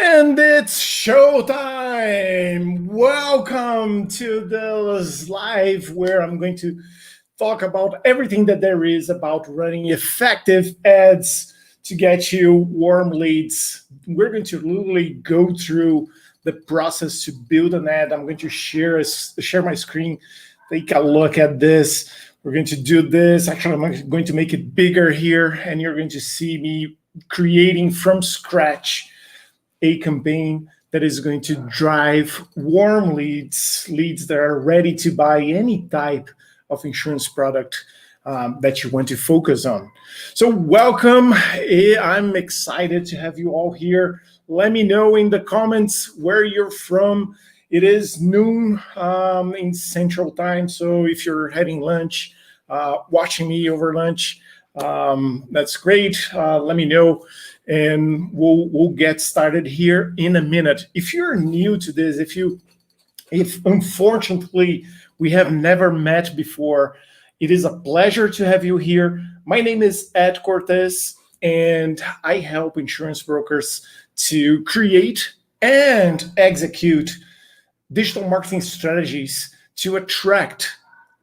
And it's showtime! Welcome to this live where I'm going to talk about everything that there is about running effective ads to get you warm leads. We're going to literally go through the process to build an ad. I'm going to share my screen, take a look at this. We're going to do this. Actually, I'm going to make it bigger here, and you're going to see me creating from scratch a campaign that is going to drive warm leads that are ready to buy any type of insurance product that you want to focus on. So welcome. I'm excited to have you all here. Let me know in the comments where you're from. It is noon in Central Time. So if you're having lunch, watching me over lunch, that's great. Let me know. And we'll get started here in a minute. If you're new to this, if unfortunately we have never met before, it is a pleasure to have you here. My name is Ed Cortez, and I help insurance brokers to create and execute digital marketing strategies to attract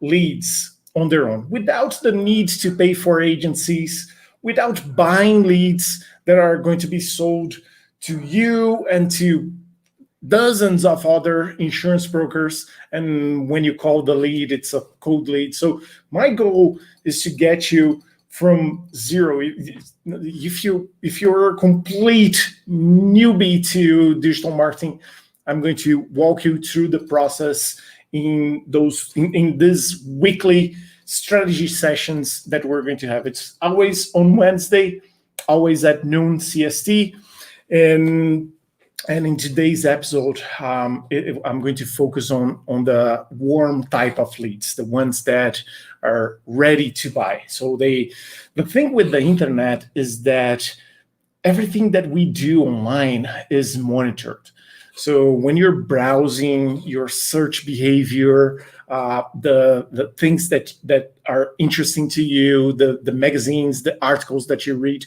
leads on their own without the need to pay for agencies, without buying leads that are going to be sold to you and to dozens of other insurance brokers. And when you call the lead, it's a cold lead. So my goal is to get you from zero. If you're a complete newbie to digital marketing, I'm going to walk you through the process in these weekly strategy sessions that we're going to have. It's always on Wednesday, always at noon CST. And in today's episode, I'm going to focus on the warm type of leads, the ones that are ready to buy. So the thing with the internet is that everything that we do online is monitored. So when you're browsing, your search behavior, the things that are interesting to you, the magazines, the articles that you read,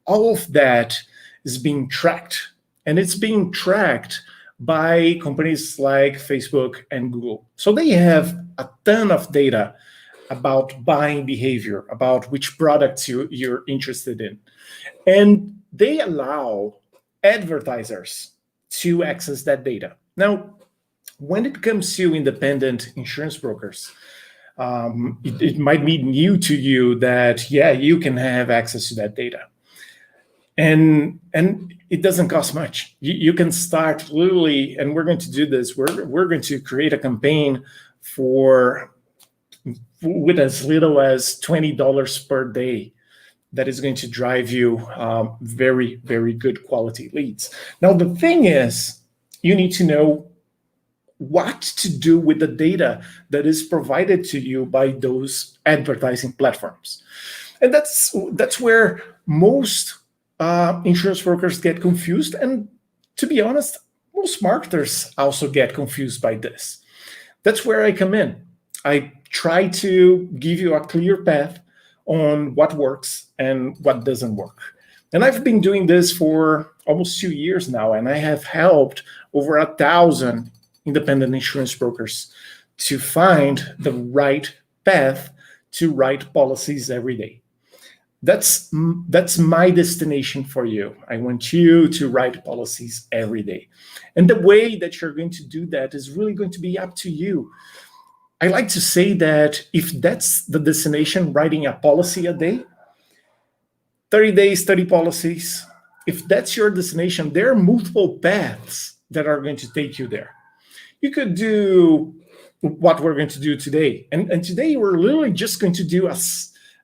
all of that is being tracked. And it's being tracked by companies like Facebook and Google. So they have a ton of data about buying behavior, about which products you're interested in. And they allow advertisers to access that data. Now, when it comes to independent insurance brokers, it might be new to you that, you can have access to that data. And it doesn't cost much. You can start literally, and we're going to do this, we're going to create a campaign with as little as $20 per day that is going to drive you very, very good quality leads. Now, the thing is, you need to know what to do with the data that is provided to you by those advertising platforms. And that's where most insurance brokers get confused. And to be honest, most marketers also get confused by this. That's where I come in. I try to give you a clear path on what works and what doesn't work. And I've been doing this for almost 2 years now, and I have helped over 1,000 independent insurance brokers to find the right path to write policies every day. That's my destination for you. I want you to write policies every day. And the way that you're going to do that is really going to be up to you. I like to say that if that's the destination, writing a policy a day, 30 days, 30 policies, if that's your destination, there are multiple paths that are going to take you there. You could do what we're going to do today. And today we're literally just going to do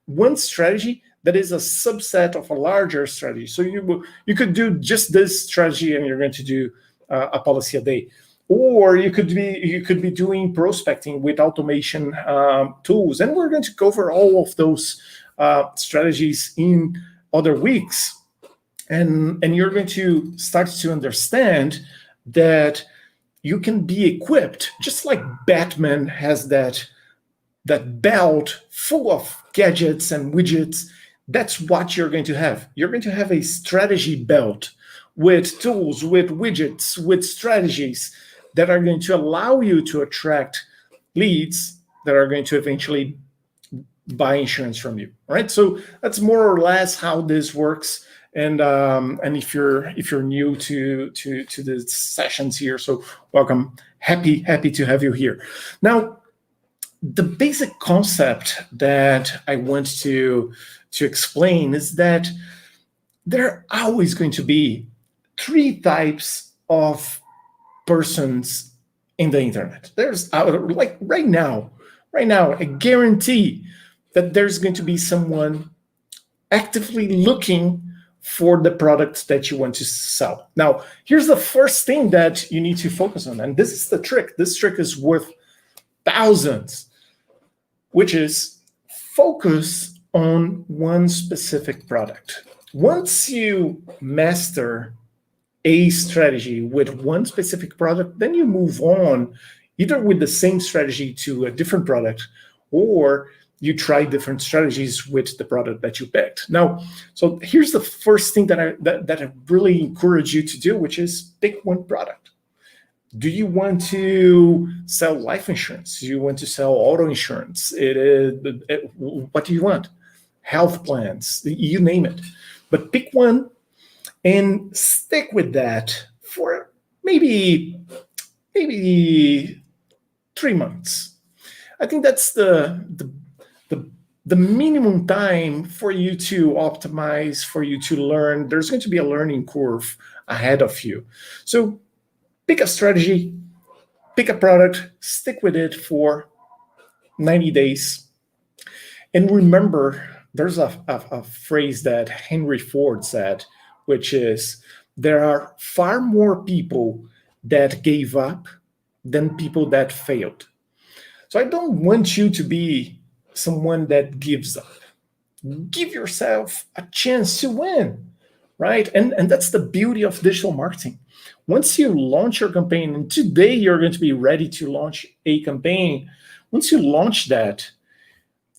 one strategy that is a subset of a larger strategy. So you could do just this strategy and you're going to do a policy a day. Or you could be doing prospecting with automation tools. And we're going to cover all of those strategies in other weeks. And you're going to start to understand that you can be equipped, just like Batman has that belt full of gadgets and widgets. That's what you're going to have. You're going to have a strategy belt with tools, with widgets, with strategies that are going to allow you to attract leads that are going to eventually buy insurance from you. Right. So that's more or less how this works. And if you're new to the sessions here, so welcome. Happy to have you here. Now, the basic concept that I want to explain is that there are always going to be three types of persons in the internet. There's like right now, I guarantee that there's going to be someone actively looking for the product that you want to sell. Now, here's the first thing that you need to focus on, and this is the trick. This trick is worth thousands, which is focus on one specific product. Once you master a strategy with one specific product, then you move on either with the same strategy to a different product, or you try different strategies with the product that you picked. Now, so here's the first thing that I really encourage you to do, which is pick one product. Do you want to sell life insurance? Do you want to sell auto insurance? What do you want? Health plans, you name it. But pick one and stick with that for maybe 3 months. I think that's the minimum time for you to optimize, for you to learn. There's going to be a learning curve ahead of you. So pick a strategy, pick a product, stick with it for 90 days. And remember, there's a phrase that Henry Ford said, which is, there are far more people that gave up than people that failed. So I don't want you to be someone that gives up. Give yourself a chance to win, right? And that's the beauty of digital marketing. Once you launch your campaign, and today you're going to be ready to launch a campaign, once you launch that,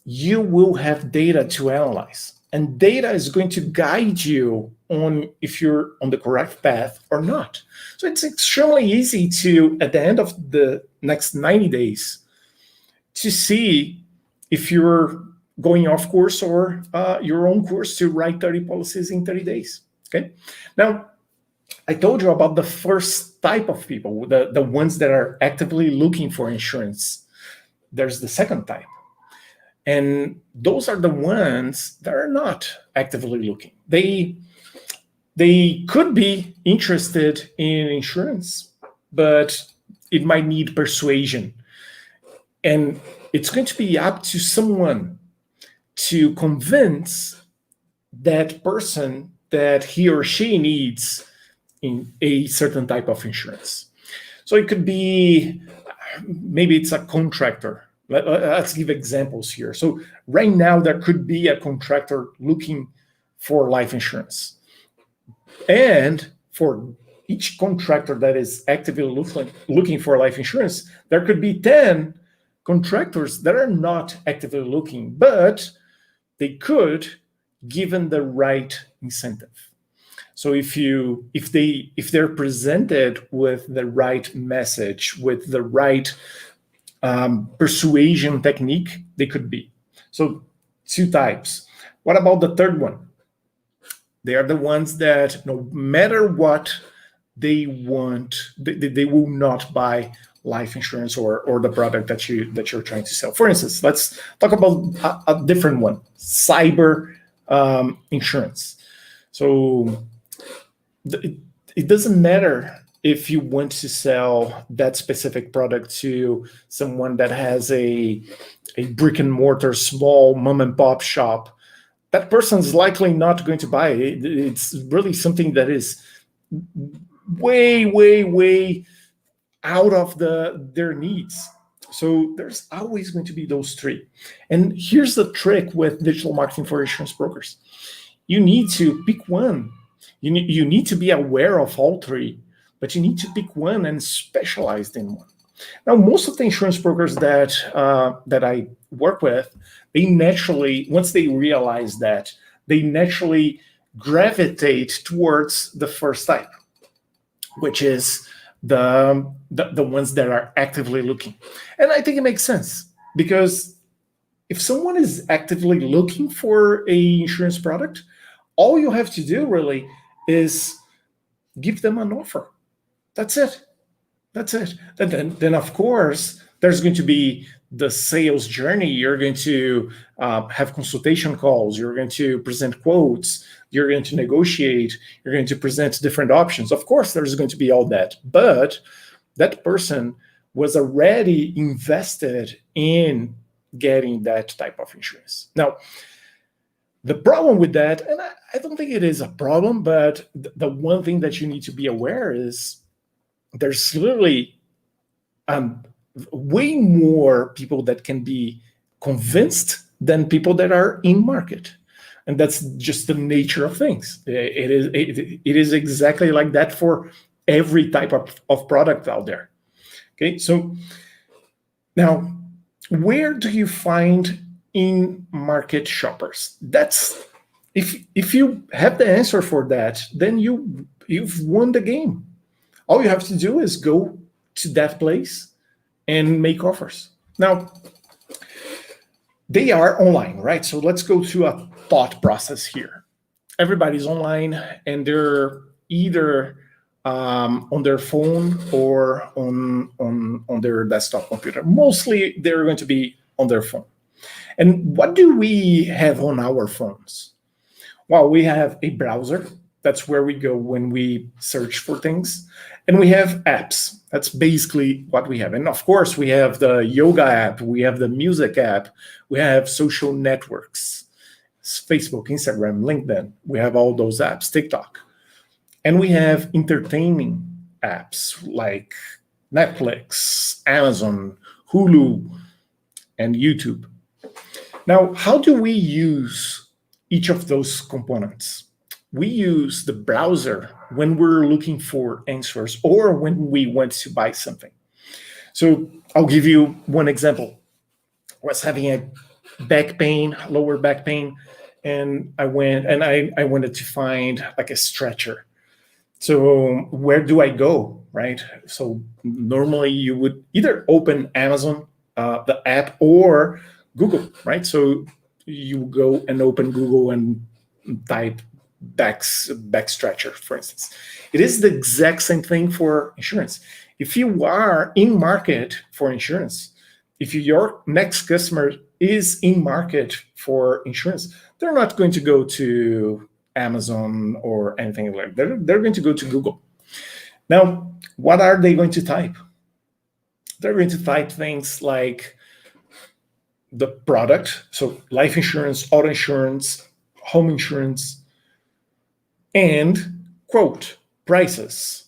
you will have data to analyze. And data is going to guide you on if you're on the correct path or not. So it's extremely easy to, at the end of the next 90 days, to see if you're going off course or you're on course to write 30 policies in 30 days. Okay. Now, I told you about the first type of people, the ones that are actively looking for insurance. There's the second type. And those are the ones that are not actively looking. They could be interested in insurance, but it might need persuasion. And it's going to be up to someone to convince that person that he or she needs in a certain type of insurance. So it could be, maybe it's a contractor. Let's give examples here. So right now, there could be a contractor looking for life insurance. And for each contractor that is actively looking for life insurance, there could be 10 contractors that are not actively looking, but they could, given the right incentive. So if they're presented with the right message, with the right persuasion technique, they could be. So 2 types. What about the third one? They are the ones that no matter what they want, they will not buy life insurance or the product that you're trying to sell. For instance, let's talk about a different one, cyber insurance. So it doesn't matter if you want to sell that specific product to someone that has a brick and mortar small mom and pop shop. That person's likely not going to buy it. It's really something that is way out of their needs. So there's always going to be those 3. And here's the trick with digital marketing for insurance brokers. You need to pick one. You need to be aware of all 3, but you need to pick one and specialize in one. Now, most of the insurance brokers that I work with, they naturally, once they realize that, they naturally gravitate towards the first type, which is the ones that are actively looking. And I think it makes sense because if someone is actively looking for a insurance product, all you have to do really is give them an offer. That's it. That's it. Then of course, there's going to be the sales journey. You're going to have consultation calls. You're going to present quotes. You're going to negotiate. You're going to present different options. Of course, there's going to be all that. But that person was already invested in getting that type of insurance. Now, the problem with that, and I don't think it is a problem, but the one thing that you need to be aware is there's literally way more people that can be convinced than people that are in market. And that's just the nature of things. It is exactly like that for every type of product out there. Okay, so now, where do you find in-market shoppers? That's if you have the answer for that, then you've won the game. All you have to do is go to that place and make offers. Now, they are online, right? So let's go through a thought process here. Everybody's online, and they're either on their phone or on their desktop computer. Mostly, they're going to be on their phone. And what do we have on our phones? Well, we have a browser. That's where we go when we search for things. And we have apps. That's basically what we have. And of course, we have the yoga app. We have the music app. We have social networks, Facebook, Instagram, LinkedIn. We have all those apps, TikTok. And we have entertaining apps like Netflix, Amazon, Hulu, and YouTube. Now, how do we use each of those components? We use the browser when we're looking for answers or when we want to buy something. So I'll give you one example. I was having a back pain, lower back pain, and I wanted to find like a stretcher. So where do I go, right? So normally you would either open Amazon, the app, or Google, right? So you go and open Google and type back stretcher, for instance. It is the exact same thing for insurance. If you are in market for insurance, if your next customer is in market for insurance, they're not going to go to Amazon or anything like that. They're going to go to Google. Now, what are they going to type? They're going to type things like the product, so life insurance, auto insurance, home insurance, and quote, prices,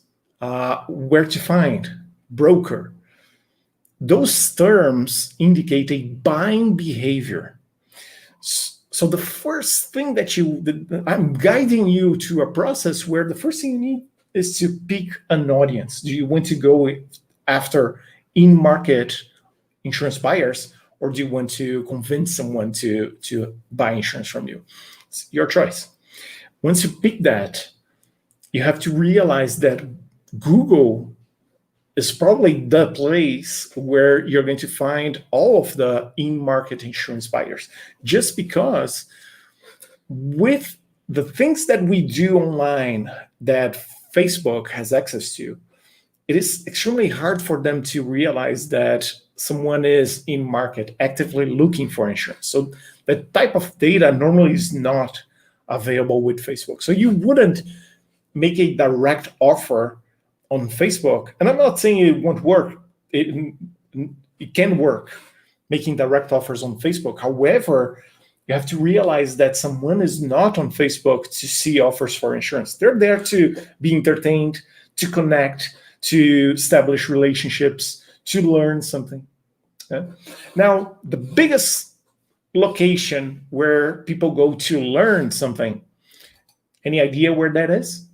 where to find, broker. Those terms indicate a buying behavior. So the first thing I'm guiding you to a process where the first thing you need is to pick an audience. Do you want to go after in-market insurance buyers, or do you want to convince someone to buy insurance from you? It's your choice. Once you pick that, you have to realize that Google is probably the place where you're going to find all of the in-market insurance buyers, just because with the things that we do online that Facebook has access to, it is extremely hard for them to realize that someone is in market actively looking for insurance. So that type of data normally is not available with Facebook. So you wouldn't make a direct offer on Facebook. And I'm not saying it won't work. It can work, making direct offers on Facebook. However, you have to realize that someone is not on Facebook to see offers for insurance. They're there to be entertained, to connect, to establish relationships, to learn something. Now, the biggest location where people go to learn something, any idea where that is?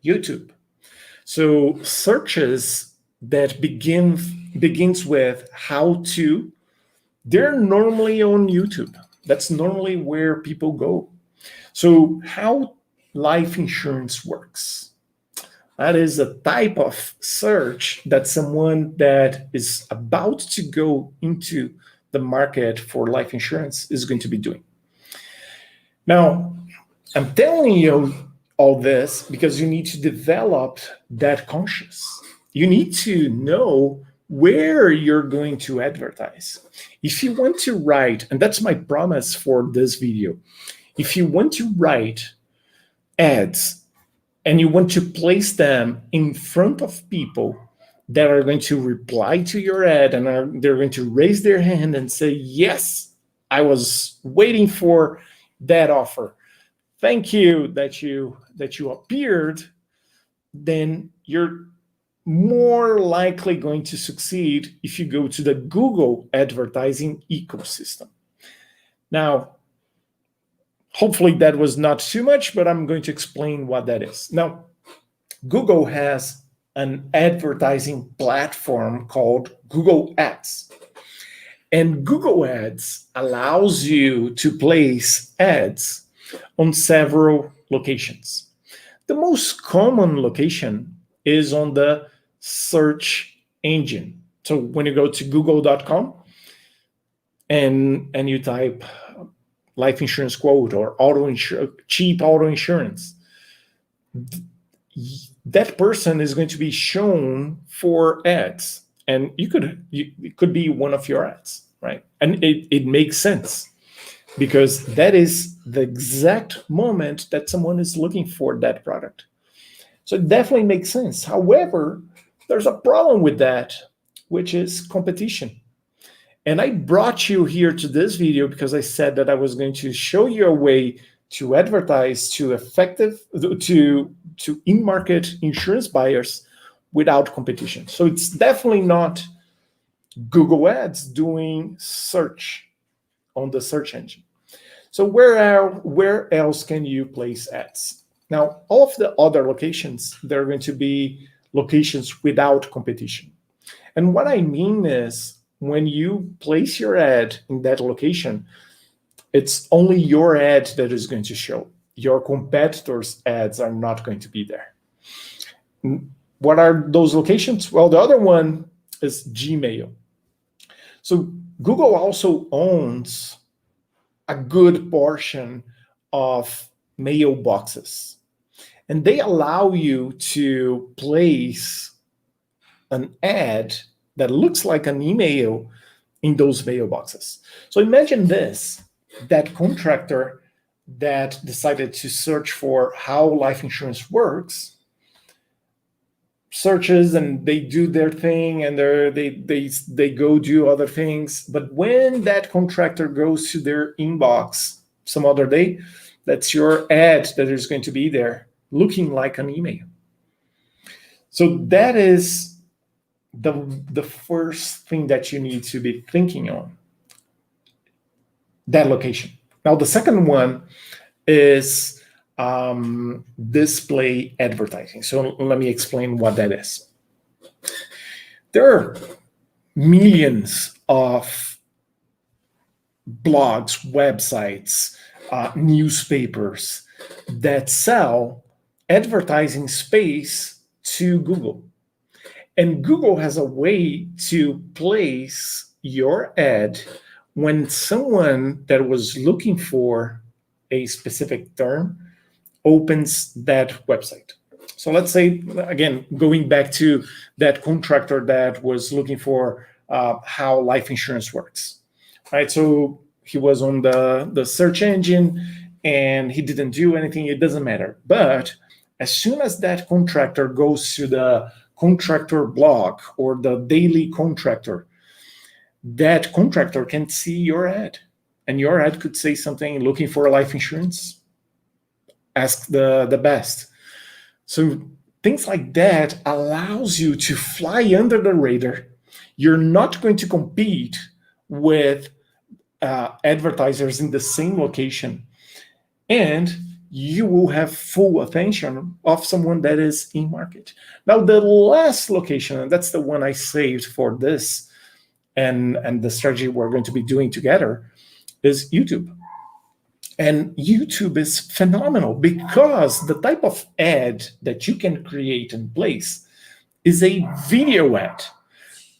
YouTube. So searches that begins with how to, they're normally on YouTube. That's normally where people go. So how life insurance works? That is a type of search that someone that is about to go into the market for life insurance is going to be doing. Now, I'm telling you all this because you need to develop that conscious. You need to know where you're going to advertise. If you want to write, and that's my promise for this video, if you want to write ads and you want to place them in front of people that are going to reply to your ad and they're going to raise their hand and say, yes, I was waiting for that offer. Thank you that you appeared, then you're more likely going to succeed if you go to the Google advertising ecosystem. Now, hopefully that was not too much, but I'm going to explain what that is. Now, Google has an advertising platform called Google Ads. And Google Ads allows you to place ads on several locations. The most common location is on the search engine. So when you go to google.com and you type life insurance quote or cheap auto insurance, that person is going to be shown for ads. And it could be one of your ads, right? And it makes sense because that is the exact moment that someone is looking for that product. So it definitely makes sense. However, there's a problem with that, which is competition. And I brought you here to this video because I said that I was going to show you a way to advertise to in-market insurance buyers without competition. So it's definitely not Google Ads doing search on the search engine. So where else can you place ads? Now, all of the other locations, they're going to be locations without competition. And what I mean is when you place your ad in that location, it's only your ad that is going to show. Your competitors' ads are not going to be there. What are those locations? Well, the other one is Gmail. So Google also owns a good portion of mailboxes. And they allow you to place an ad that looks like an email in those mailboxes. So imagine this, that contractor that decided to search for how life insurance works, searches and they do their thing and they go do other things. But when that contractor goes to their inbox some other day, that's your ad that is going to be there looking like an email. So that is the first thing that you need to be thinking on, that location. Now, the second one is display advertising. So let me explain what that is. There are millions of blogs, websites, newspapers that sell advertising space to Google. And Google has a way to place your ad when someone that was looking for a specific term opens that website. So let's say, again, going back to that contractor that was looking for how life insurance works, right? So he was on the search engine and he didn't do anything, it doesn't matter. But as soon as that contractor goes to the contractor blog or the daily contractor, that contractor can see your ad. And your ad could say something, looking for life insurance, ask the best. So things like that allows you to fly under the radar. You're not going to compete with advertisers in the same location. And you will have full attention of someone that is in market. Now, the last location, and that's the one I saved for this, and the strategy we're going to be doing together, is YouTube. And YouTube is phenomenal because the type of ad that you can create and place is a video ad.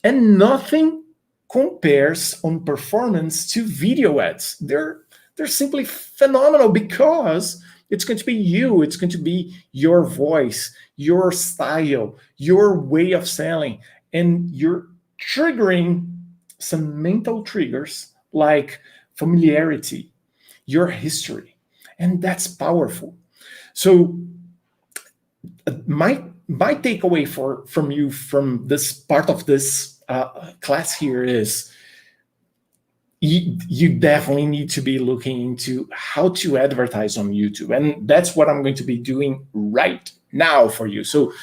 And nothing compares on performance to video ads. They're simply phenomenal because it's going to be you, it's going to be your voice, your style, your way of selling, and you're triggering some mental triggers like familiarity, your history, and that's powerful. So my takeaway from you from this part of this class here is you definitely need to be looking into how to advertise on YouTube, and that's what I'm going to be doing right now for you. So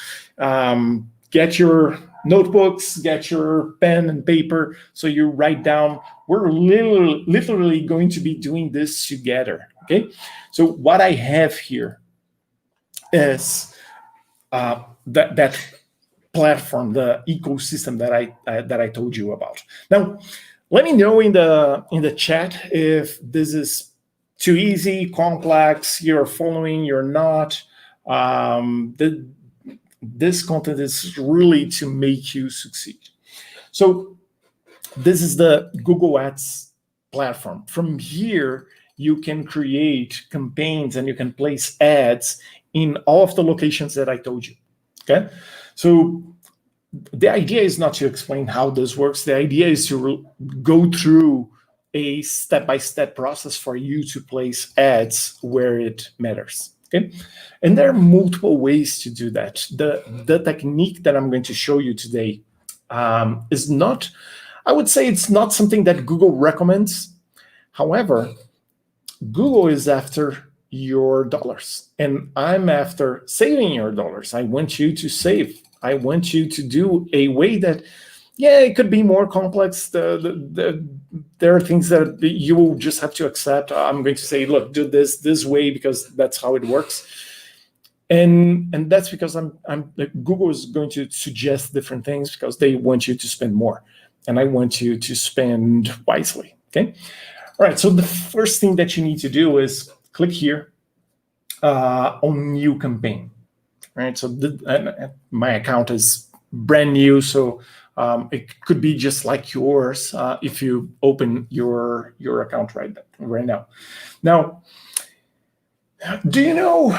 get your notebooks, get your pen and paper, so you write down. We're literally going to be doing this together. Okay, so what I have here is that platform, the ecosystem that I told you about. Now, let me know in the chat if this is too easy, complex, you're following, you're not. This content is really to make you succeed. So this is the Google Ads platform. From here, you can create campaigns and you can place ads in all of the locations that I told you. Okay, so the idea is not to explain how this works. The idea is to go through a step-by-step process for you to place ads where it matters. Okay, and there are multiple ways to do that. The technique that I'm going to show you today is not, I would say it's not something that Google recommends. However, Google is after your dollars, and I'm after saving your dollars. I want you to save. I want you to do a way that, yeah, it could be more complex. There are things that you will just have to accept. I'm going to say, look, do this way because that's how it works, and that's because Google is going to suggest different things because they want you to spend more, and I want you to spend wisely. Okay, all right. So the first thing that you need to do is click here on New Campaign. Right, so my account is brand new, so it could be just like yours if you open your account right now. Now, do you know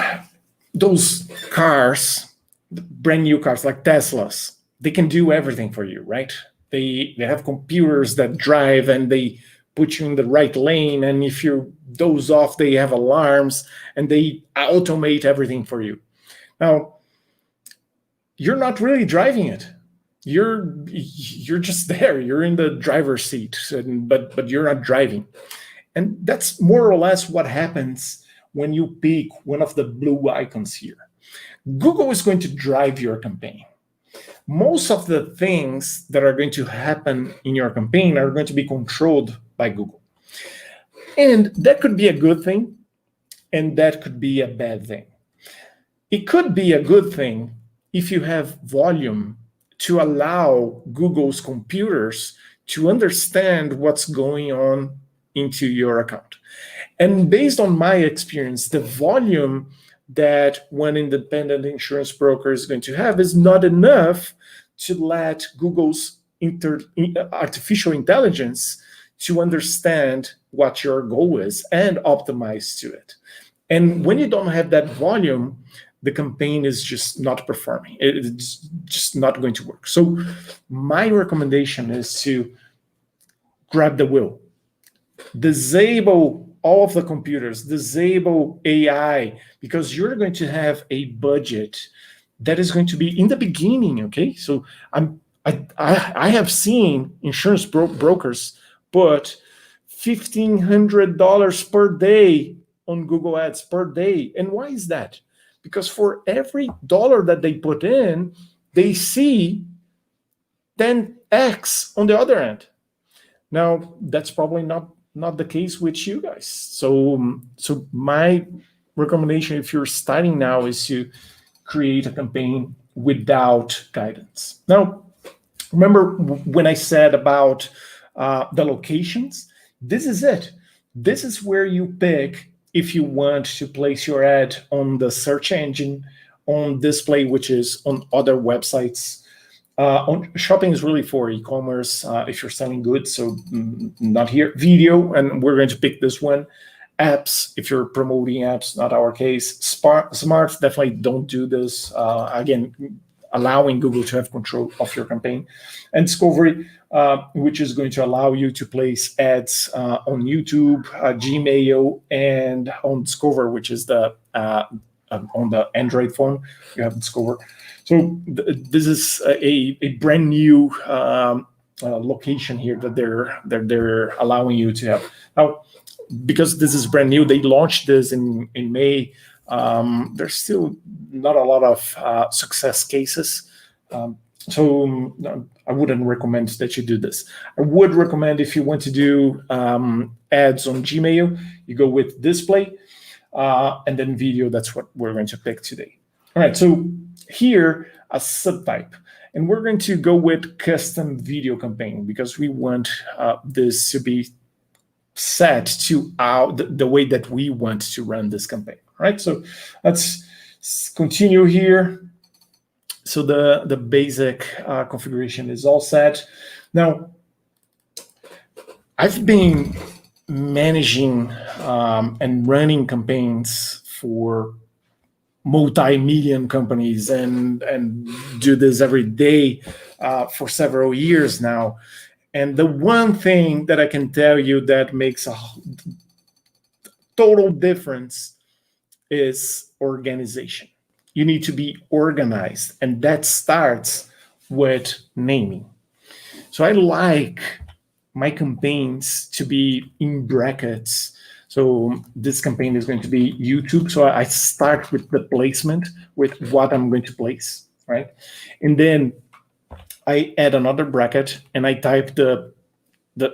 those cars, brand new cars like Teslas? They can do everything for you, right? They have computers that drive and they put you in the right lane, and if you doze off, they have alarms and they automate everything for you. Now, you're not really driving it. You're just there. You're in the driver's seat, but you're not driving. And that's more or less what happens when you pick one of the blue icons here. Google is going to drive your campaign. Most of the things that are going to happen in your campaign are going to be controlled by Google. And that could be a good thing, and that could be a bad thing. It could be a good thing if you have volume to allow Google's computers to understand what's going on into your account. And based on my experience, the volume that one independent insurance broker is going to have is not enough to let Google's artificial intelligence to understand what your goal is and optimize to it. And when you don't have that volume, the campaign is just not performing. It's just not going to work. So my recommendation is to grab the wheel, disable all of the computers, disable AI, because you're going to have a budget that is going to be in the beginning, okay? So I have seen insurance brokers put $1,500 per day on Google Ads per day. And why is that? Because for every dollar that they put in, they see 10x on the other end. Now, that's probably not the case with you guys. So my recommendation, if you're starting now, is to create a campaign without guidance. Now, remember when I said about the locations? This is it. This is where you pick if you want to place your ad on the search engine, on display, which is on other websites. On shopping is really for e-commerce, if you're selling goods, so not here. Video, and we're going to pick this one. Apps, if you're promoting apps, not our case. Smart, definitely don't do this. Again, allowing Google to have control of your campaign. And discovery, which is going to allow you to place ads on YouTube, Gmail, and on Discover, which is the on the Android phone, you have Discover. So this is a brand new location here that they're allowing you to have. Now, because this is brand new, they launched this in May. There's still not a lot of success cases. So I wouldn't recommend that you do this. I would recommend, if you want to do ads on Gmail, you go with display and then video. That's what we're going to pick today. All right, so here a subtype, and we're going to go with custom video campaign because we want this to be set to the way that we want to run this campaign. All right, so let's continue here. So the basic configuration is all set. Now, I've been managing and running campaigns for multi-million companies and do this every day for several years now. And the one thing that I can tell you that makes a total difference is organization. You need to be organized, and that starts with naming. So I like my campaigns to be in brackets. So this campaign is going to be YouTube. So I start with the placement, with what I'm going to place, right? And then I add another bracket and I type the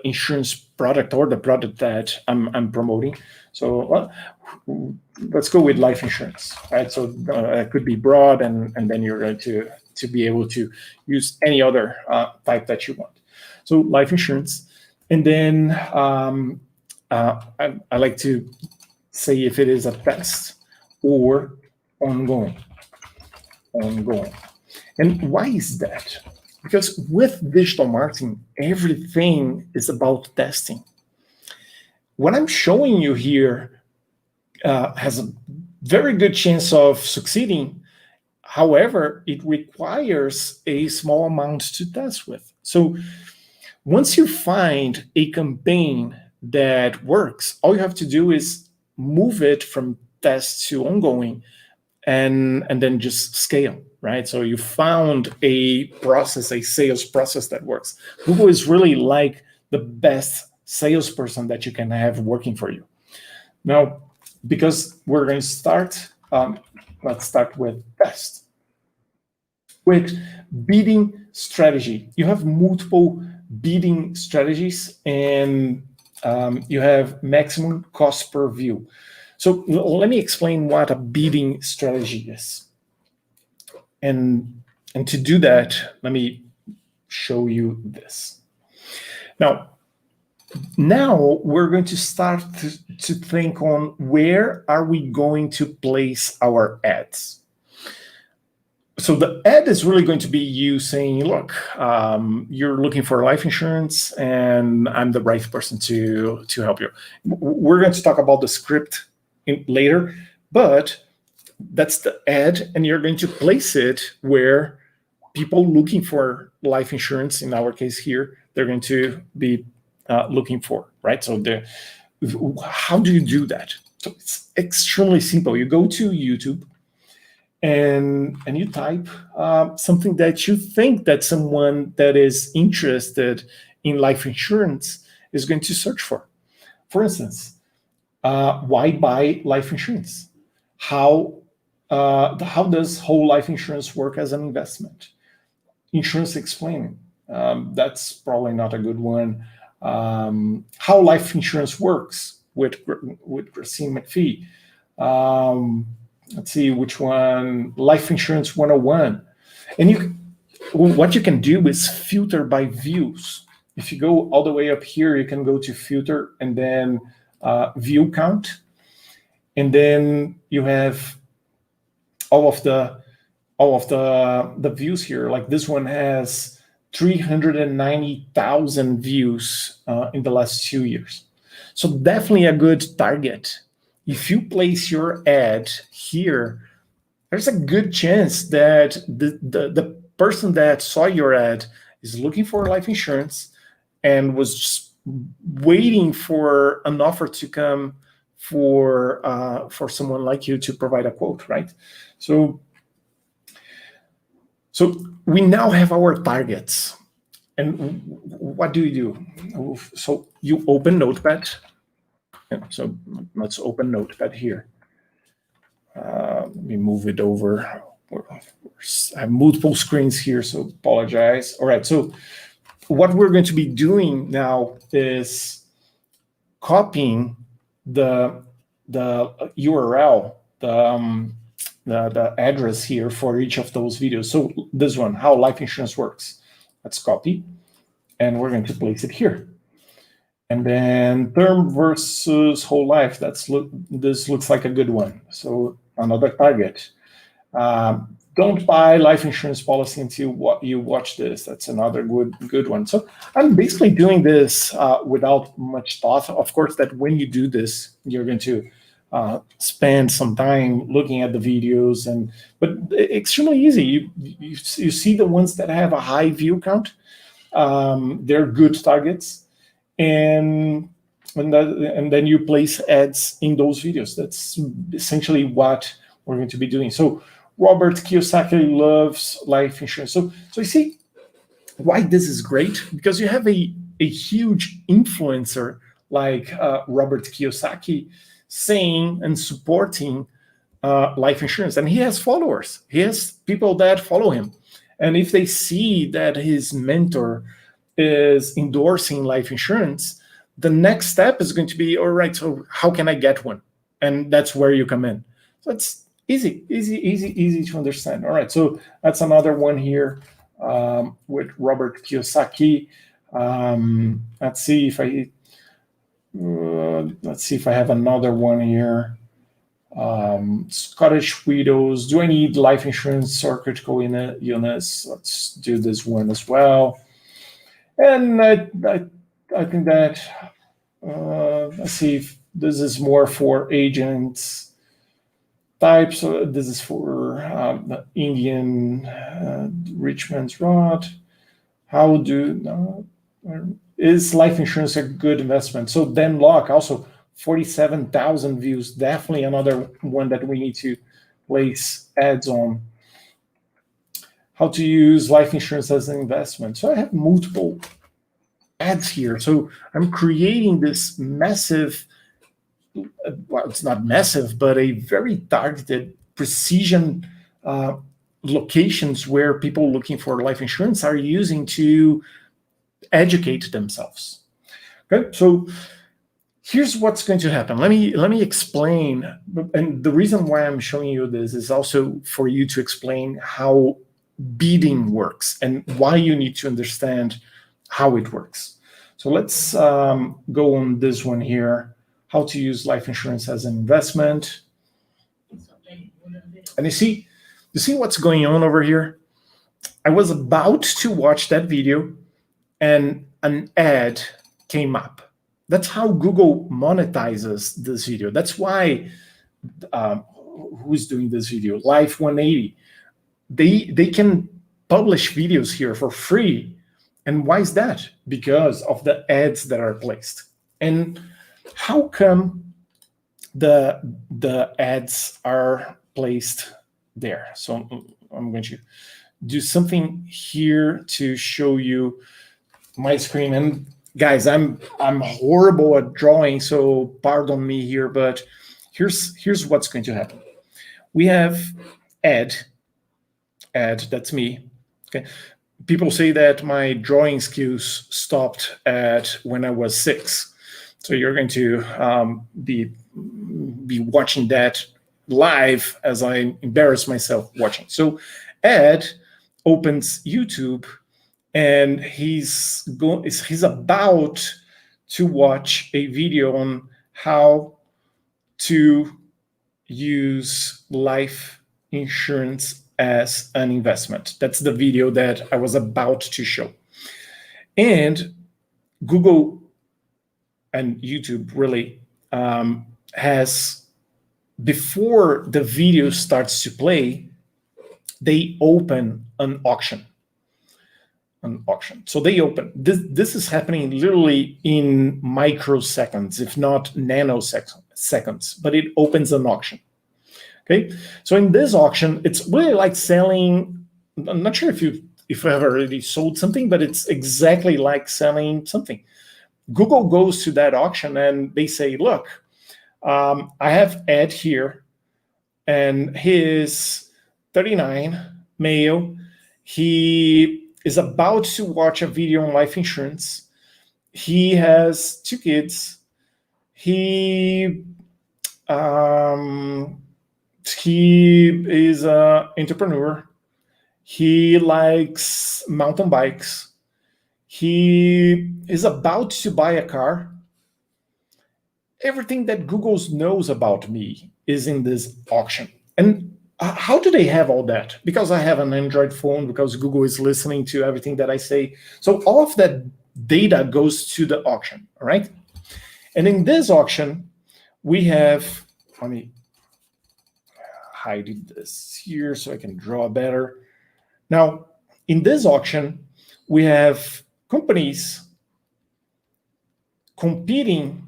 insurance product or the product that I'm promoting. So let's go with life insurance, right? So it could be broad, and then you're going to be able to use any other type that you want. So life insurance, and then I like to say if it is a test or ongoing. And why is that? Because with digital marketing, everything is about testing. What I'm showing you here has a very good chance of succeeding. However, it requires a small amount to test with. So once you find a campaign that works, all you have to do is move it from test to ongoing and then just scale, right? So you found a process, a sales process that works. Google is really like the best salesperson that you can have working for you. Now, because we're going to start, let's start with test. With bidding strategy, you have multiple bidding strategies, and you have maximum cost per view. So let me explain what a bidding strategy is. And to do that, let me show you this. Now we're going to start to think on where are we going to place our ads. So the ad is really going to be you saying, look, you're looking for life insurance and I'm the right person to help you. We're going to talk about the script later, but that's the ad, and you're going to place it where people looking for life insurance, in our case here, they're going to be looking for, right? So how do you do that? So it's extremely simple. You go to YouTube and you type something that you think that someone that is interested in life insurance is going to search for. For instance, why buy life insurance? How does whole life insurance work as an investment? Insurance explaining. That's probably not a good one. How life insurance works with Christine McPhee. Let's see which one. Life Insurance 101. And what you can do is filter by views. If you go all the way up here, you can go to filter and then view count. and then you have all of the views here. Like this one has 390,000 views in the last 2 years. So definitely a good target. If you place your ad here, there's a good chance that the person that saw your ad is looking for life insurance and was just waiting for an offer to come for someone like you to provide a quote, right? So we now have our targets. And what do you do? So you open Notepad. So let's open Notepad here. Let me move it over. I have multiple screens here, so apologize. All right, so what we're going to be doing now is copying the URL, the address here for each of those videos. So this one, how life insurance works. Let's copy, and we're going to place it here. And then term versus whole life. This looks like a good one. So another target. Don't buy life insurance policy until you watch this. That's another good one. So I'm basically doing this without much thought. Of course, that when you do this, you're going to spend some time looking at the videos, but extremely easy. You see the ones that have a high view count. They're good targets, and then you place ads in those videos. That's essentially what we're going to be doing. So Robert Kiyosaki loves life insurance. So you see why this is great, because you have a huge influencer like Robert Kiyosaki saying and supporting life insurance, and he has followers. He has people that follow him, and if they see that his mentor is endorsing life insurance, the next step is going to be, all right, so how can I get one? And that's where you come in. So it's easy to understand. All right, so that's another one here with Robert Kiyosaki. Let's see if I have another one here. Scottish widows. Do I need life insurance or critical illness? Let's do this one as well. And I think that let's see if this is more for agents types. So this is for the Indian Richmond's Rod. Is life insurance a good investment? So Dan Locke, also 47,000 views. Definitely another one that we need to place ads on. How to use life insurance as an investment. So I have multiple ads here. So I'm creating this massive, well, it's not massive, but a very targeted precision locations where people looking for life insurance are using to educate themselves. Okay, so here's what's going to happen. Let me explain, and the reason why I'm showing you this is also for you to explain how bidding works and why you need to understand how it works. So let's go on this one here, how to use life insurance as an investment. And you see what's going on over here? I was about to watch that video and an ad came up. That's how Google monetizes this video. That's why, who's doing this video? Life 180. They can publish videos here for free. And why is that? Because of the ads that are placed. And how come the ads are placed there? So I'm going to do something here to show you my screen. And guys, I'm horrible at drawing, so pardon me here, but here's what's going to happen. We have Ed, that's me. Okay. People say that my drawing skills stopped at when I was 6. So you're going to be watching that live as I embarrass myself watching. So Ed opens YouTube, and he's about to watch a video on how to use life insurance as an investment. That's the video that I was about to show. And Google and YouTube really has, before the video starts to play, they open an auction. So they open. This is happening literally in microseconds, if not nanoseconds, but it opens an auction. Okay, so in this auction, it's really like selling. I'm not sure if you have already sold something, but it's exactly like selling something. Google goes to that auction and they say, look, I have Ed here, and he's 39, male. He is about to watch a video on life insurance. He has 2 kids. He is an entrepreneur. He likes mountain bikes. He is about to buy a car. Everything that Google knows about me is in this auction. And how do they have all that? Because I have an Android phone, because Google is listening to everything that I say. So all of that data goes to the auction, all right? And in this auction, we have, let me hide this here so I can draw better. Now, in this auction, we have companies competing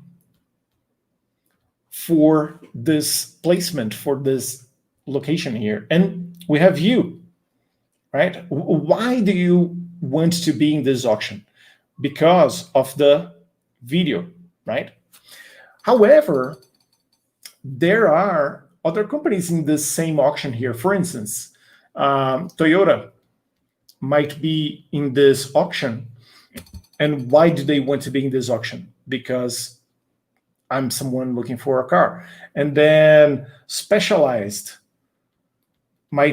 for this placement, for this location here. And we have you, right? Why do you want to be in this auction? Because of the video, right? However, there are other companies in this same auction here. For instance, Toyota might be in this auction. And why do they want to be in this auction? Because I'm someone looking for a car. And then Specialized, I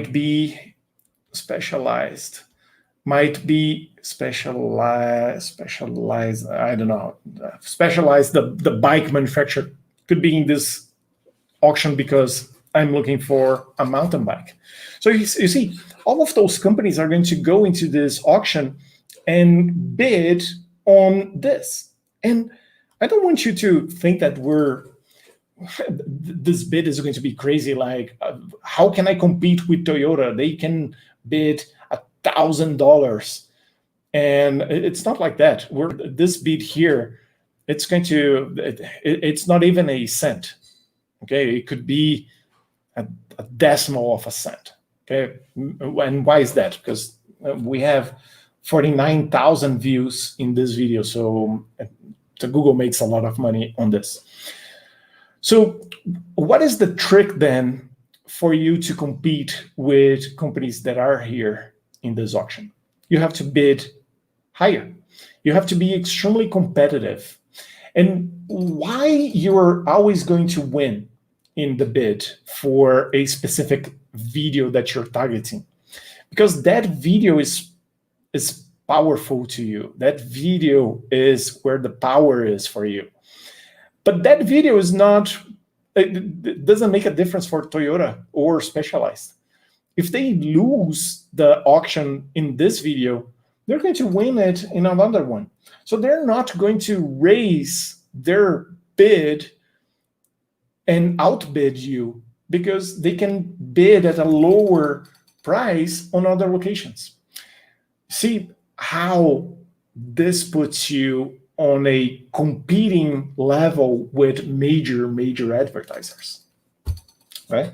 don't know, Specialized, the bike manufacturer, could be in this auction because I'm looking for a mountain bike. So you see, all of those companies are going to go into this auction and bid on this. And I don't want you to think that this bid is going to be crazy. Like, how can I compete with Toyota? They can bid $1,000. And it's not like that. This bid here, it's not even a cent. Okay, it could be a decimal of a cent. Okay, and why is that? Because we have 49,000 views in this video, so Google makes a lot of money on this. So what is the trick then for you to compete with companies that are here in this auction? You have to bid higher. You have to be extremely competitive. And why you're always going to win in the bid for a specific video that you're targeting? Because that video is powerful to you. That video is where the power is for you. But that video is not, it doesn't make a difference for Toyota or Specialized. If they lose the auction in this video, they're going to win it in another one. So they're not going to raise their bid and outbid you because they can bid at a lower price on other locations. See how this puts you on a competing level with major advertisers, right?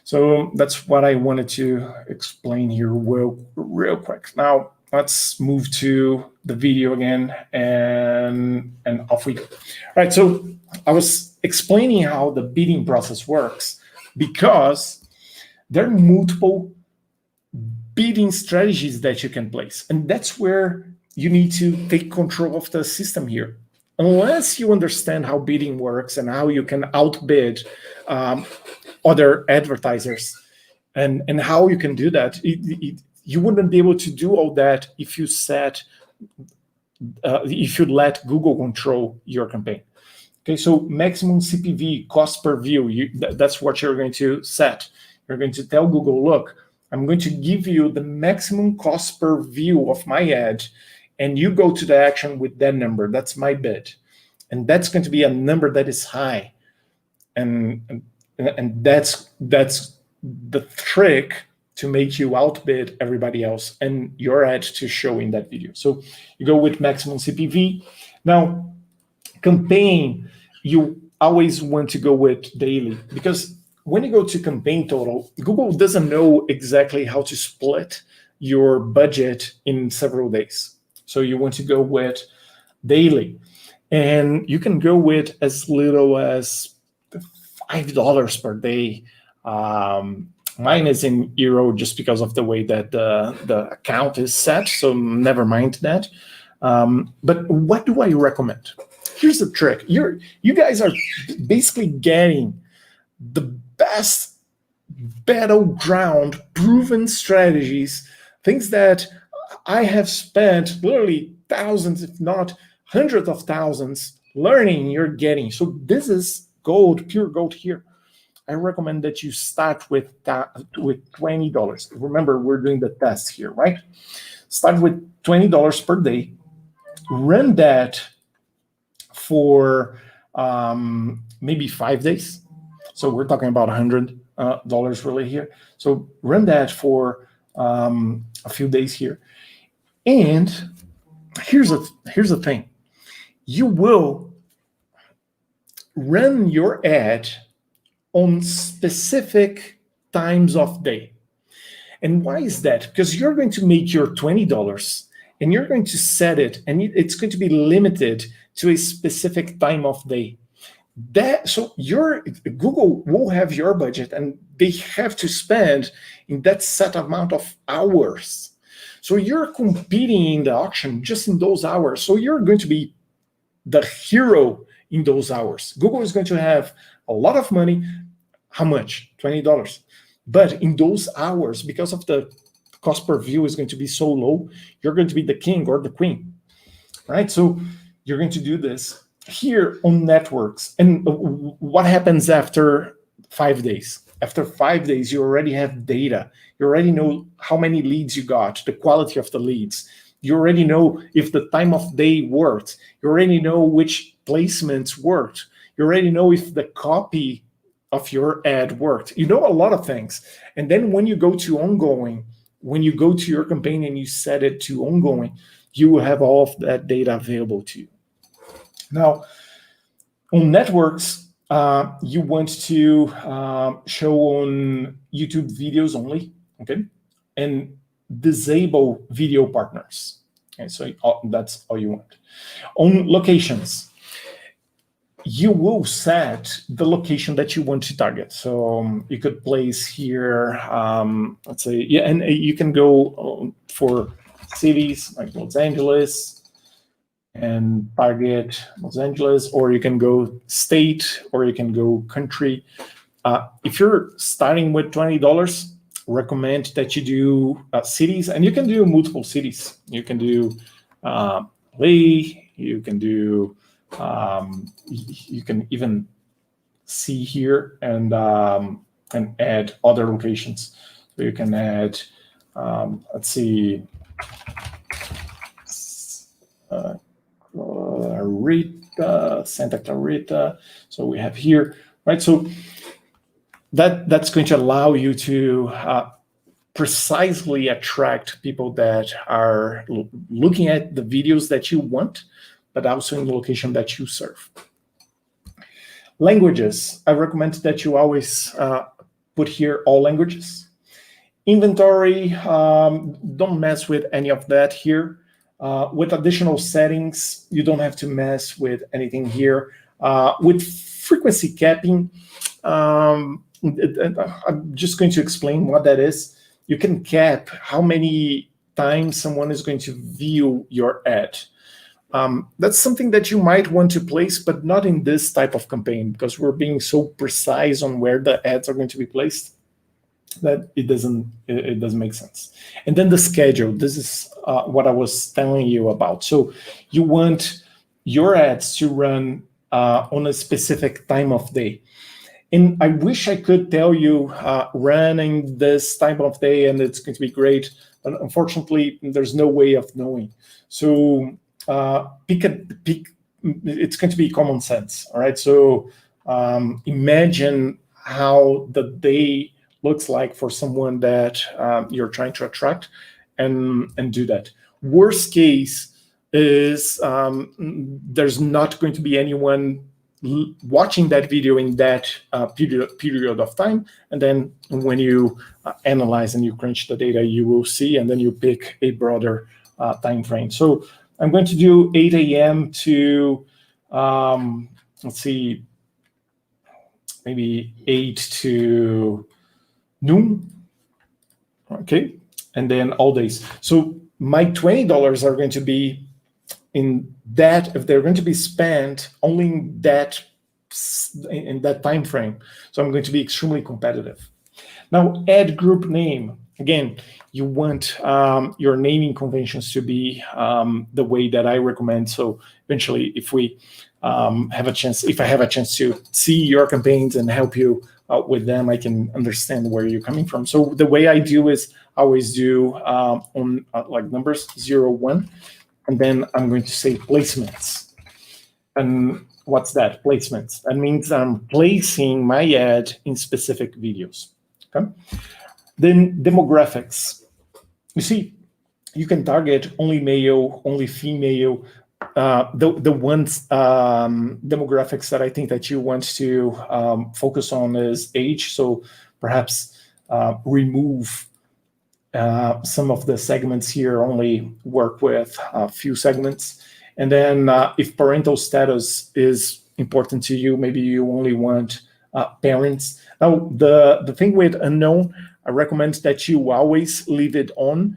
So that's what I wanted to explain here real quick. Now let's move to the video again, and off we go. All right, so I was explaining how the bidding process works because there are multiple bidding strategies that you can place, and that's where you need to take control of the system here. Unless you understand how bidding works and how you can outbid other advertisers and how you can do that, you wouldn't be able to do all that if you let Google control your campaign. Okay, so maximum CPV, cost per view, that's what you're going to set. You're going to tell Google, look, I'm going to give you the maximum cost per view of my ad, and you go to the action with that number. That's my bid. And that's going to be a number that is high. And that's the trick to make you outbid everybody else and your ad to show in that video. So you go with maximum CPV. Now, campaign, you always want to go with daily, because when you go to campaign total, Google doesn't know exactly how to split your budget in several days. So you want to go with daily. And you can go with as little as $5 per day. Mine is in euro just because of the way that the account is set, so never mind that. But what do I recommend? Here's the trick. You guys are basically getting the best battleground proven strategies, things that I have spent literally thousands, if not hundreds of thousands, learning. You're getting. So this is gold, pure gold here. I recommend that you start with $20. Remember, we're doing the test here, right? Start with $20 per day. Run that for maybe 5 days. So we're talking about $100 really here. So run that for a few days here. And here's the thing. You will run your ad on specific times of day. And why is that? Because you're going to make your $20 and you're going to set it, and it's going to be limited to a specific time of day. So your Google will have your budget, and they have to spend in that set amount of hours. So you're competing in the auction just in those hours. So you're going to be the hero in those hours. Google is going to have a lot of money. How much? $20. But in those hours, because of the cost per view is going to be so low, you're going to be the king or the queen, right? So you're going to do this here on networks. And what happens after 5 days? After 5 days, you already have data. You already know how many leads you got, the quality of the leads. You already know if the time of day worked. You already know which placements worked. You already know if the copy of your ad worked. You know a lot of things. And then when you go to ongoing, when you go to your campaign and you set it to ongoing, you will have all of that data available to you. Now, on networks, you want to show on YouTube videos only, okay? And disable video partners. Okay, so that's all you want. On locations, you will set the location that you want to target. So you could place here, let's say, yeah, and you can go for cities like Los Angeles and target Los Angeles, or you can go state, or you can go country. If you're starting with $20, recommend that you do cities, and you can do multiple cities. You can do Lee, you can do, you can even see here and add other locations. So you can add, let's see, Clarita, Santa Clarita. So we have here, right? So that's going to allow you to precisely attract people that are looking at the videos that you want, but also in the location that you serve. Languages, I recommend that you always put here all languages. Inventory, don't mess with any of that here. With additional settings, you don't have to mess with anything here. With frequency capping, I'm just going to explain what that is. You can cap how many times someone is going to view your ad. That's something that you might want to place, but not in this type of campaign, because we're being so precise on where the ads are going to be placed that it doesn't make sense. And then the schedule. This is what I was telling you about. So you want your ads to run on a specific time of day. And I wish I could tell you running this time of day and it's going to be great. But unfortunately, there's no way of knowing. So pick. It's going to be common sense. All right. So imagine how the day looks like for someone that you're trying to attract, and do that. Worst case is there's not going to be anyone watching that video in that period of time, and then when you analyze and you crunch the data, you will see, and then you pick a broader time frame. So I'm going to do 8 a.m. to let's see, maybe 8 to noon. Okay, and then all days. So my $20 are going to be in that, if they're going to be spent only in that time frame. So I'm going to be extremely competitive. Now, add group name. Again, you want your naming conventions to be the way that I recommend. So eventually, if we have a chance, if I have a chance to see your campaigns and help you out with them, I can understand where you're coming from. So the way I do is I always do on like numbers 0, 1, and then I'm going to say placements. And what's that? Placements. That means I'm placing my ad in specific videos. Okay. Then demographics. You see, you can target only male, only female. The ones demographics that I think that you want to focus on is age. So perhaps remove some of the segments here, only work with a few segments. And then if parental status is important to you, maybe you only want parents. Now, the thing with unknown, I recommend that you always leave it on,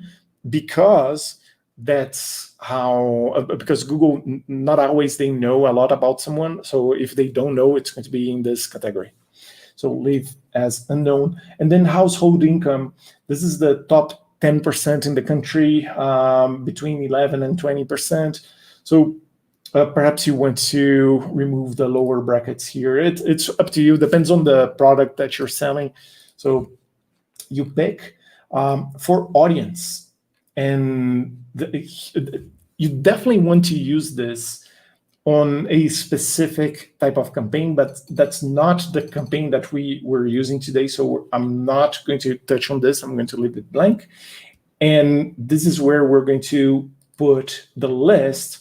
because that's how, because Google, not always they know a lot about someone. So if they don't know, it's going to be in this category. So leave as unknown. And then household income. This is the top 10% in the country, between 11 and 20%. So perhaps you want to remove the lower brackets here. It's up to you. Depends on the product that you're selling. So you pick for audience. And you definitely want to use this on a specific type of campaign, but that's not the campaign that we were using today. So I'm not going to touch on this. I'm going to leave it blank. And this is where we're going to put the list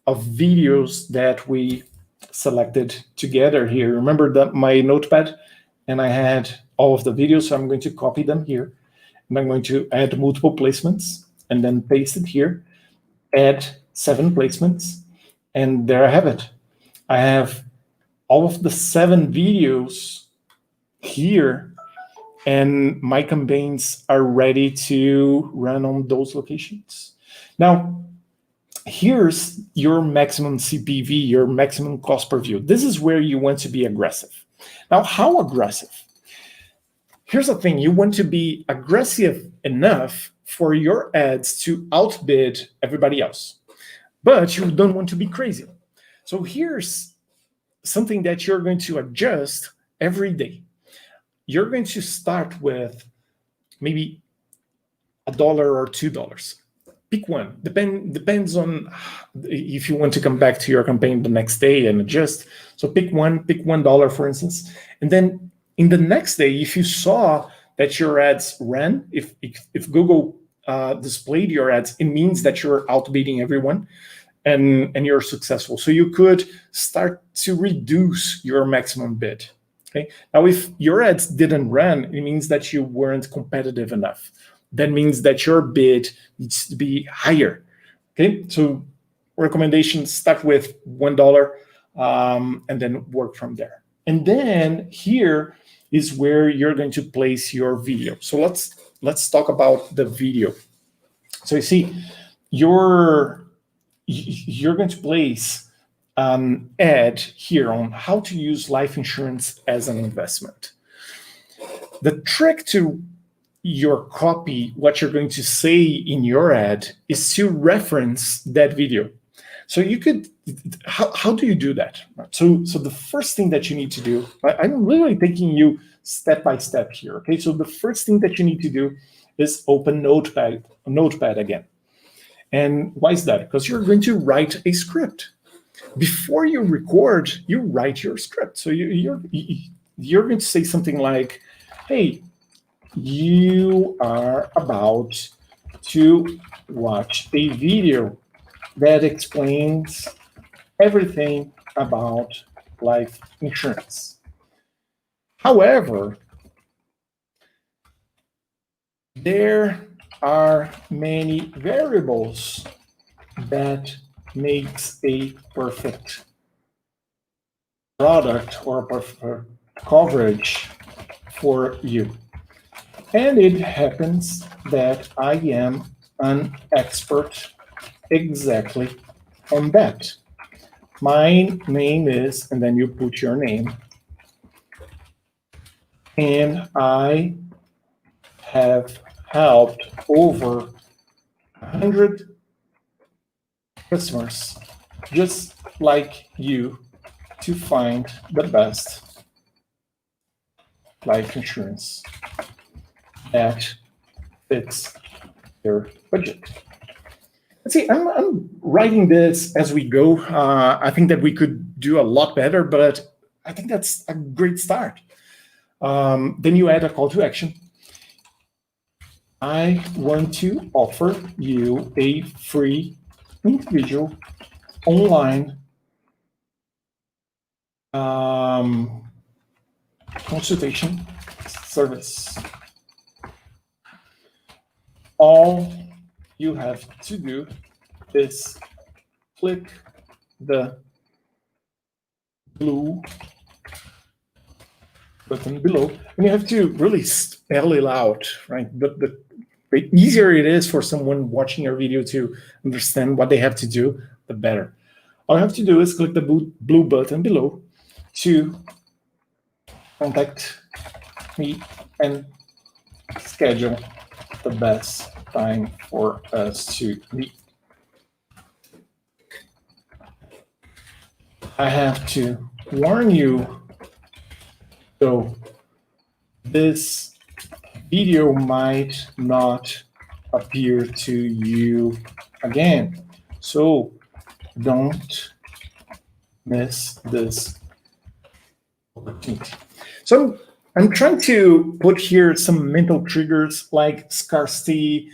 of videos that we selected together here. Remember that my notepad, and I had all of the videos. So I'm going to copy them here. And I'm going to add multiple placements and then paste it here, add 7 placements. And there I have it. I have all of the 7 videos here, and my campaigns are ready to run on those locations. Now, here's your maximum CPV, your maximum cost per view. This is where you want to be aggressive. Now, how aggressive? Here's the thing. You want to be aggressive enough for your ads to outbid everybody else, but you don't want to be crazy. So here's something that you're going to adjust every day. You're going to start with maybe $1 or $2. Pick one. Depends on if you want to come back to your campaign the next day and adjust. So pick $1, for instance. And then in the next day, if you saw that your ads ran, if Google displayed your ads, it means that you're outbidding everyone and you're successful. So you could start to reduce your maximum bid. Okay. Now, if your ads didn't run, it means that you weren't competitive enough. That means that your bid needs to be higher. Okay. So recommendations start with $1 and then work from there. And then here is where you're going to place your video. So let's talk about the video. So you see, you're going to place an ad here on how to use life insurance as an investment. The trick to your copy, what you're going to say in your ad, is to reference that video. So you could, how do you do that? So the first thing that you need to do, I'm really taking you step by step here. Okay, so the first thing that you need to do is open Notepad again. And why is that? Because you're going to write a script. Before you record, you write your script. So you're going to say something like, hey, you are about to watch a video that explains everything about life insurance. However, there are many variables that makes a perfect product or perfect coverage for you. And it happens that I am an expert exactly on that. My name is, and then you put your name, and I have helped over 100 customers just like you to find the best life insurance that fits their budget. Let's see, I'm writing this as we go. I think that we could do a lot better, but I think that's a great start. Then you add a call to action. I want to offer you a free individual online consultation service. All you have to do is click the blue button below, and you have to really spell it out, right? The easier it is for someone watching your video to understand what they have to do, the better. All you have to do is click the blue button below to contact me and schedule the best time for us to meet. I have to warn you, though, this video might not appear to you again. So don't miss this opportunity. So I'm trying to put here some mental triggers like scarcity,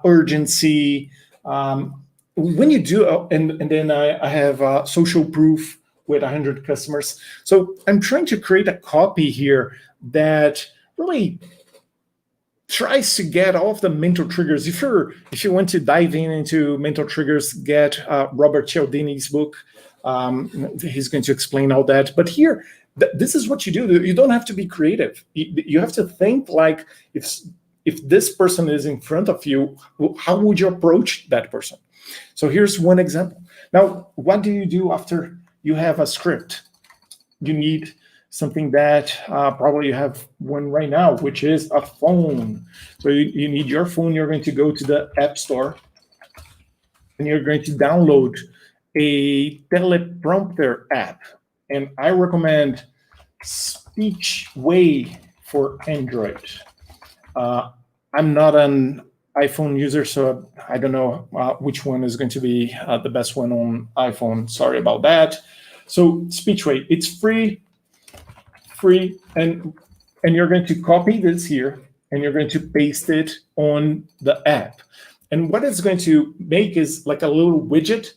urgency. When you do, and then I have social proof with 100 customers. So I'm trying to create a copy here that really tries to get all of the mental triggers. If you want to dive into mental triggers, get Robert Cialdini's book. He's going to explain all that. But here, this is what you do. You don't have to be creative. You have to think like, if this person is in front of you, how would you approach that person? So here's one example. Now, what do you do after you have a script? You need something that probably you have one right now, which is a phone. So you need your phone. You're going to go to the App Store, and you're going to download a teleprompter app. And I recommend Speechway for Android. I'm not an iPhone user, so I don't know which one is going to be the best one on iPhone. Sorry about that. So Speechway, it's free, and you're going to copy this here, and you're going to paste it on the app. And what it's going to make is like a little widget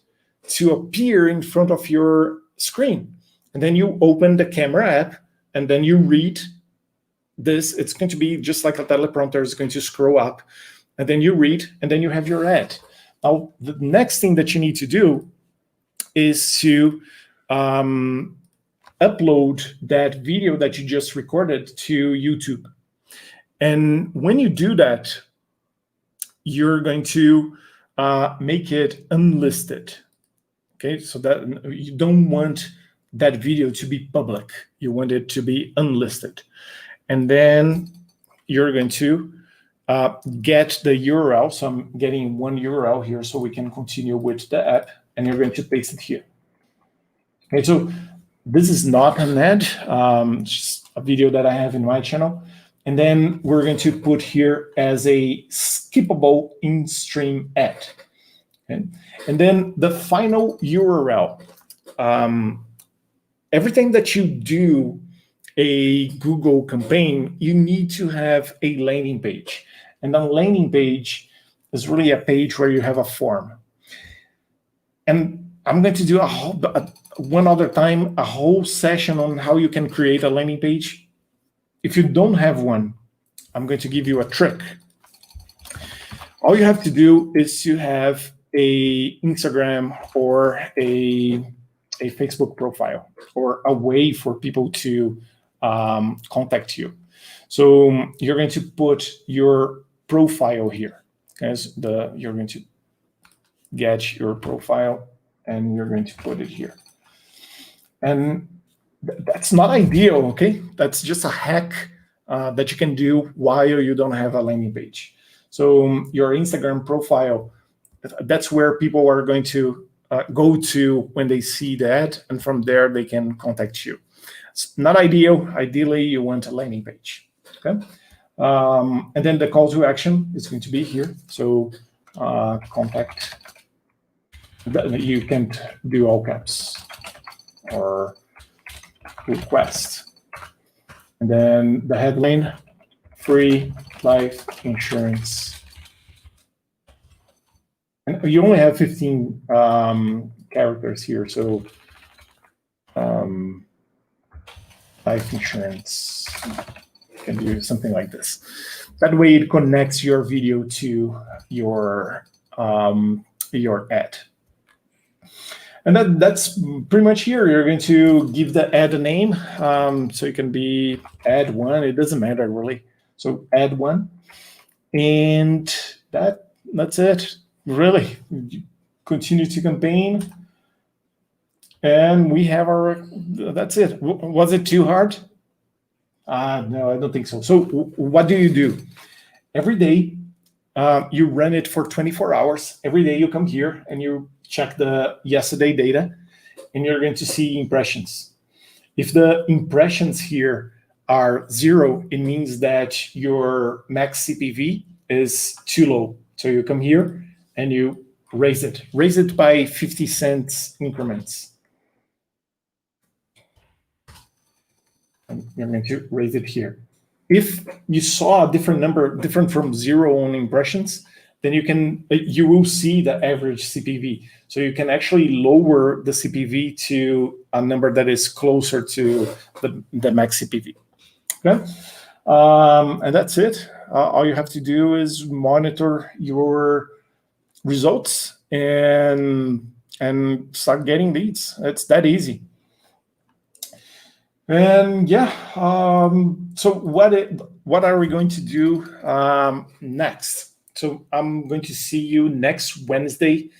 to appear in front of your screen. And then you open the camera app, and then you read this. It's going to be just like a teleprompter. It's going to scroll up, and then you read, and then you have your ad. Now, the next thing that you need to do is to upload that video that you just recorded to YouTube. And when you do that, you're going to make it unlisted. Okay, so that you don't want that video to be public. You want it to be unlisted. And then you're going to get the URL. So I'm getting one URL here so we can continue with the app. and you're going to paste it here. Okay, so this is not an ad, it's just a video that I have in my channel. And then we're going to put here as a skippable in-stream ad. Okay? And then the final URL. Everything that you do a Google campaign, you need to have a landing page. And the landing page is really a page where you have a form. And I'm going to do one other time, a whole session on how you can create a landing page. If you don't have one, I'm going to give you a trick. All you have to do is to have a Instagram or a Facebook profile, or a way for people to contact you. So you're going to put your profile here. You're going to get your profile and you're going to put it here. And that's not ideal, okay? That's just a hack that you can do while you don't have a landing page. So your Instagram profile, that's where people are going to go to when they see that, and from there they can contact you. It's not ideal. Ideally, you want a landing page, okay? And then the call to action is going to be here. So contact, you can do all caps, or request. And then the headline, free life insurance. And you only have 15 characters here, so life insurance, you can do something like this. That way it connects your video to your ad. And that's pretty much here. You're going to give the ad a name. So it can be ad one, it doesn't matter really. So ad one, and that's it. Really, continue to campaign, and we have our, that's it. Was it too hard? No, I don't think so. So what do you do? Every day, you run it for 24 hours. Every day you come here and you check the yesterday data, and you're going to see impressions. If the impressions here are 0, it means that your max CPV is too low. So you come here and you raise it by 50 cents increments. And you're going to raise it here. If you saw a different number, different from 0 on impressions, then you will see the average CPV. So you can actually lower the CPV to a number that is closer to the max CPV. Okay, and that's it. All you have to do is monitor your results and start getting leads. It's that easy. And yeah, so what are we going to do next? So I'm going to see you next Wednesday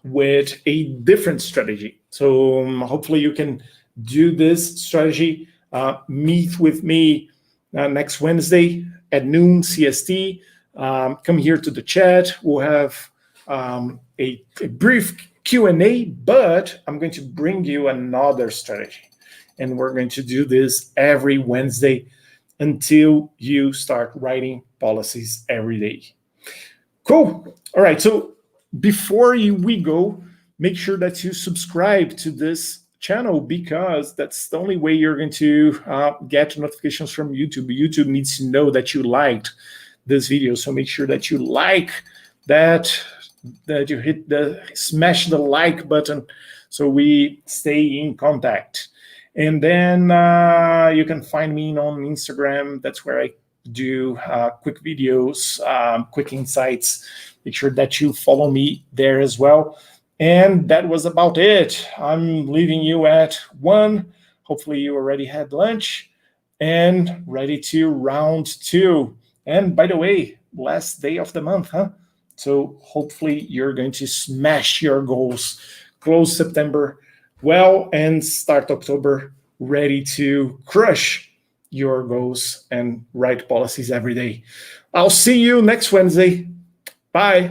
with a different strategy. So hopefully you can do this strategy. Meet with me next Wednesday at noon CST. Come here to the chat. We'll have a brief Q&A, but I'm going to bring you another strategy. And we're going to do this every Wednesday until you start writing policies every day. Cool. All right. So before we go, make sure that you subscribe to this channel, because that's the only way you're going to get notifications from YouTube. YouTube needs to know that you liked this video. So make sure that you like that you hit smash the like button so we stay in contact. And then you can find me on Instagram. That's where I do quick videos, quick insights. Make sure that you follow me there as well. And that was about it. I'm leaving you at 1. Hopefully you already had lunch and ready to round 2. And by the way, last day of the month, huh? So hopefully you're going to smash your goals, close September well, and start October ready to crush your goals and write policies every day. I'll see you next Wednesday. Bye.